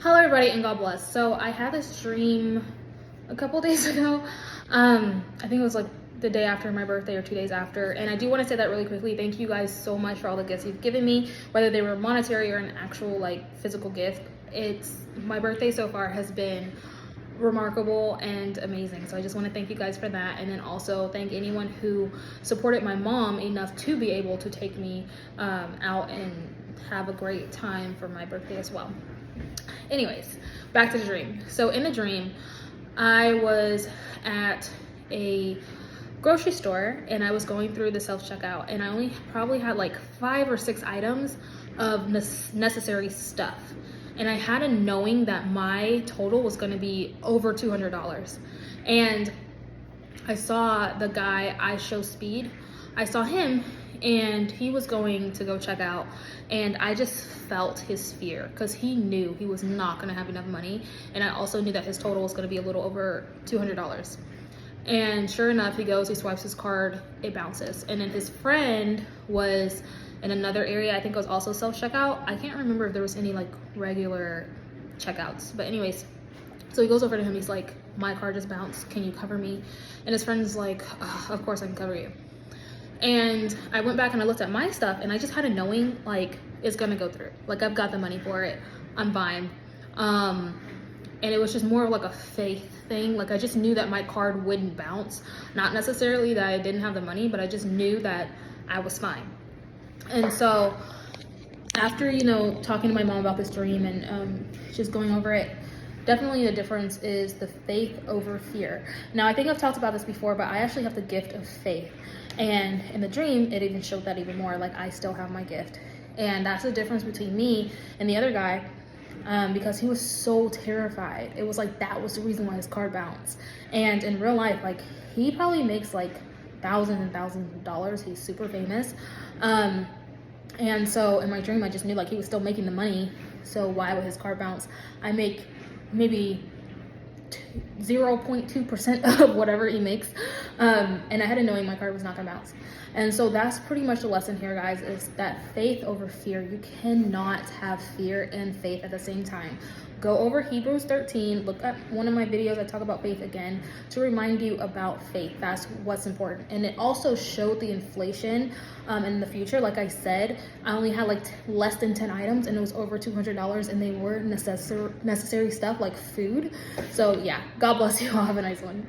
Hello everybody and God bless. So I had this dream a couple days ago. I think it was like the day after my birthday or 2 days after. And I do want to say that really quickly. Thank you guys so much for all the gifts you've given me, whether they were monetary or an actual like physical gift. My birthday so far has been remarkable and amazing. So I just want to thank you guys for that. And then also thank anyone who supported my mom enough to be able to take me out and have a great time for my birthday as well. Anyways, back to the dream. So in the dream, I was at a grocery store and I was going through the self-checkout, and I only probably had like 5 or 6 items of necessary stuff. And I had a knowing that my total was going to be over $200. And I saw the guy, I Show Speed. I saw him and he was going to go check out, and I just felt his fear because he knew he was not going to have enough money, and I also knew that his total was going to be a little over $200. And sure enough, he goes, he swipes his card, it bounces. And then his friend was in another area, I think it was also self-checkout. I can't remember if there was any like regular checkouts, but anyways, so he goes over to him, he's like, my card just bounced, can you cover me? And his friend's like, of course I can cover you. And I went back and I looked at my stuff, and I just had a knowing like it's gonna go through. Like I've got the money for it, I'm fine. And it was just more of like a faith thing. Like I just knew that my card wouldn't bounce. Not necessarily that I didn't have the money, but I just knew that I was fine. And so after, talking to my mom about this dream and just going over it, definitely the difference is the faith over fear. Now, I think I've talked about this before, but I actually have the gift of faith. And in the dream, it even showed that even more, like I still have my gift. And that's the difference between me and the other guy, because he was so terrified. It was like that was the reason why his card bounced. And in real life, like he probably makes like thousands and thousands of dollars. He's super famous. And so in my dream, I just knew like he was still making the money. So why would his card bounce? I make maybe 0.2% of whatever he makes, and I had a knowing my card was not gonna bounce. And so that's pretty much the lesson here, guys, is that faith over fear. You cannot have fear and faith at the same time. Go over Hebrews 13, look at one of my videos, I talk about faith again to remind you about faith. That's what's important. And it also showed the inflation in the future. Like I said, I only had like less than 10 items and it was over $200, and they were necessary stuff like food. So yeah, God bless you all. Have a nice one.